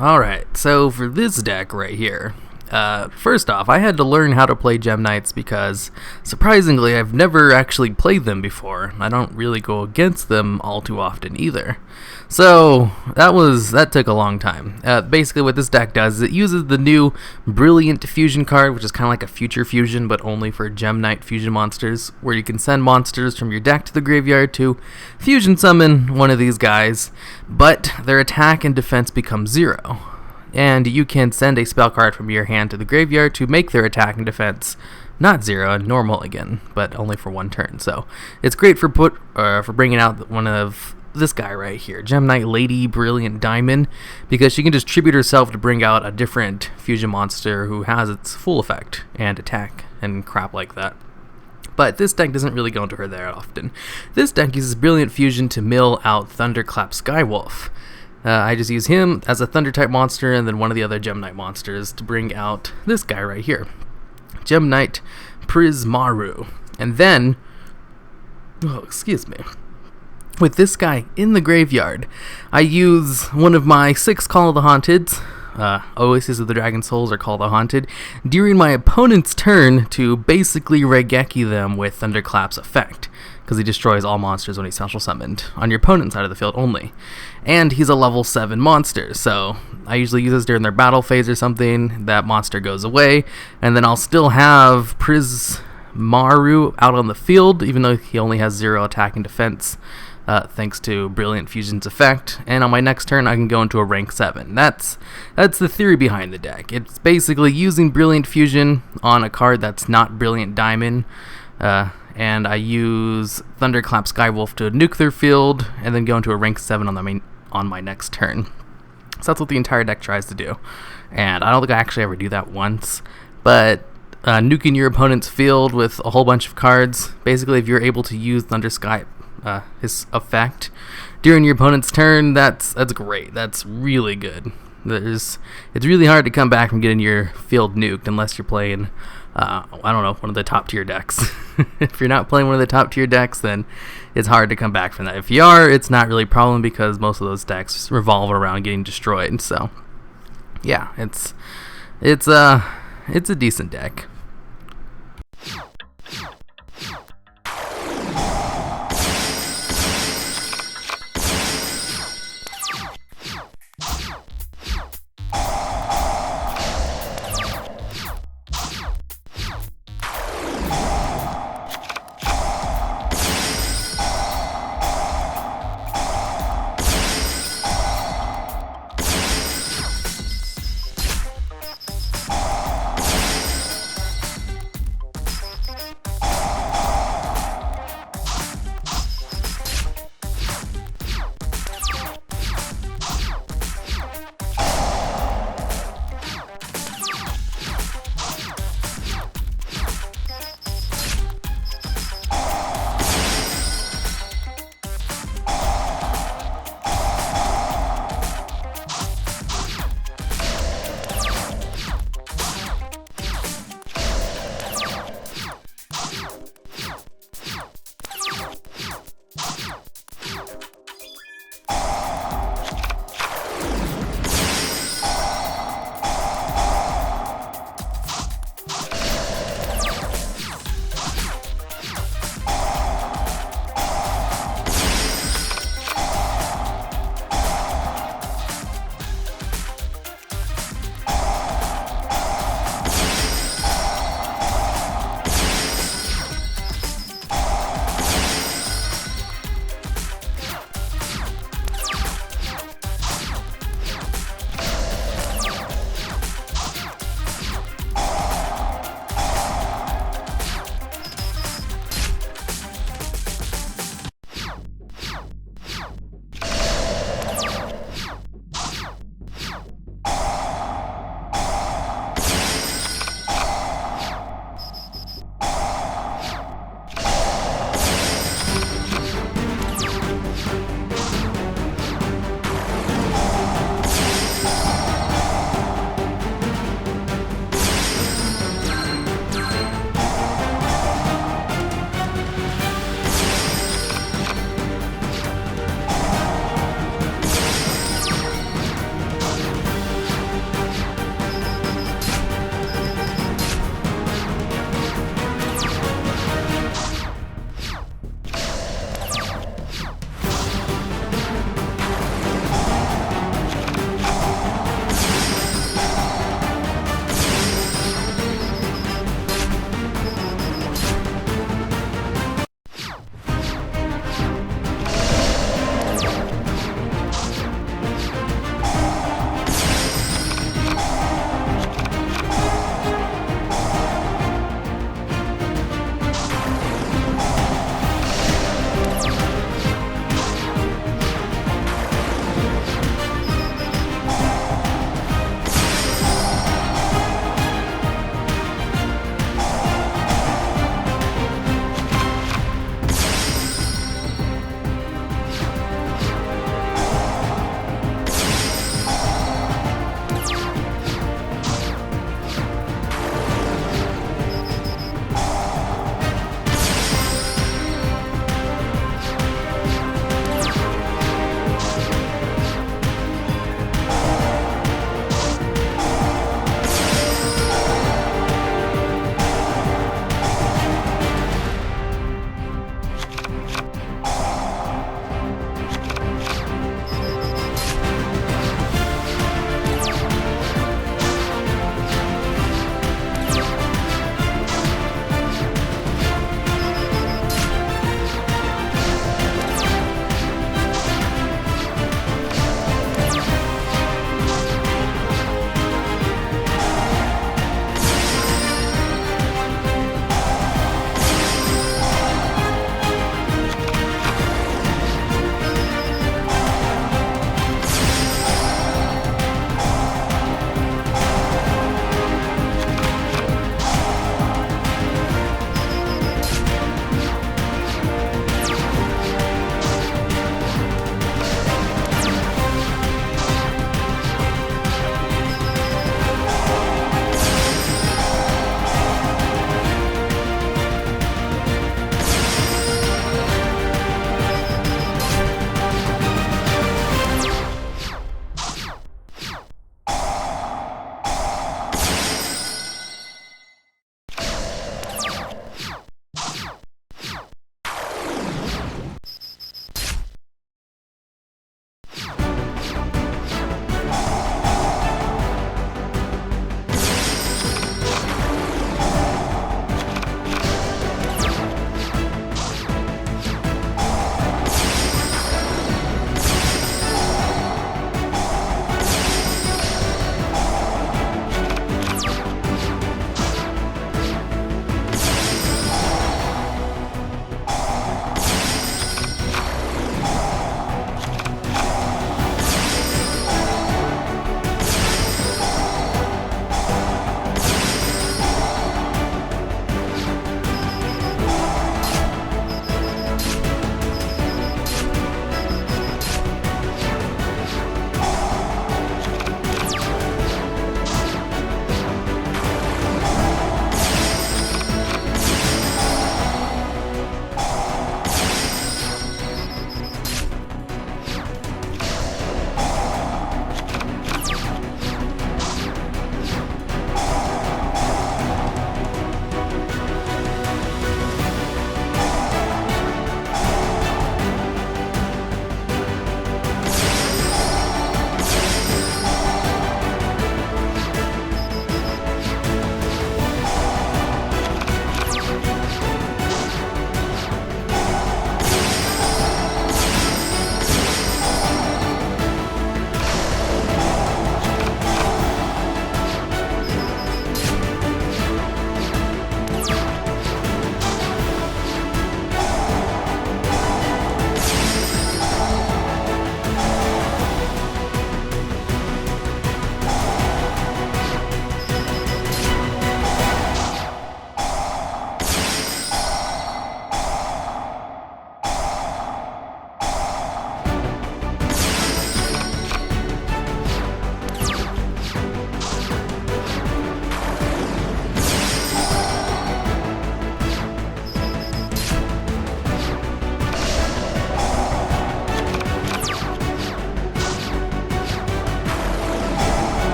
Alright, so for this deck right here, first off, I had to learn how to play Gem Knights because, surprisingly, I've never actually played them before. I don't really go against them all too often either. So, that took a long time. Basically what this deck does is it uses the new Brilliant Fusion card, which is kind of like a Future Fusion, but only for Gem Knight fusion monsters, where you can send monsters from your deck to the graveyard to fusion summon one of these guys, but their attack and defense become 0. And you can send a spell card from your hand to the graveyard to make their attack and defense not 0 and normal again, but only for one turn. So it's great for bringing out one of this guy right here, Gem Knight Lady Brilliant Diamond, because she can just tribute herself to bring out a different fusion monster who has its full effect and attack and crap like that. But this deck doesn't really go into her that often. This deck uses Brilliant Fusion to mill out Thunderclap Skywolf. I just use him as a Thunder type monster and then one of the other Gem Knight monsters to bring out this guy right here, Gem Knight Prismaru. And then, with this guy in the graveyard, I use one of my 6 Call of the Haunted, Oasis of the Dragon Souls or Call of the Haunted, during my opponent's turn to basically Regeki them with Thunderclap's effect, because he destroys all monsters when he's special summoned, on your opponent's side of the field only. And he's a level 7 monster, so I usually use this during their battle phase or something. That monster goes away, and then I'll still have Prismaru out on the field, even though he only has 0 attack and defense, thanks to Brilliant Fusion's effect. And on my next turn, I can go into a rank 7. That's the theory behind the deck. It's basically using Brilliant Fusion on a card that's not Brilliant Diamond, and I use Thunderclap Skywolf to nuke their field, and then go into a rank 7 on my next turn. So that's what the entire deck tries to do. And I don't think I actually ever do that once, but nuking your opponent's field with a whole bunch of cards, basically if you're able to use his effect during your opponent's turn, that's great. That's really good. It's really hard to come back from getting your field nuked unless you're playing one of the top tier decks. If you're not playing one of the top tier decks, then it's hard to come back from that. If you are, it's not really a problem because most of those decks revolve around getting destroyed. So yeah, it's a decent deck.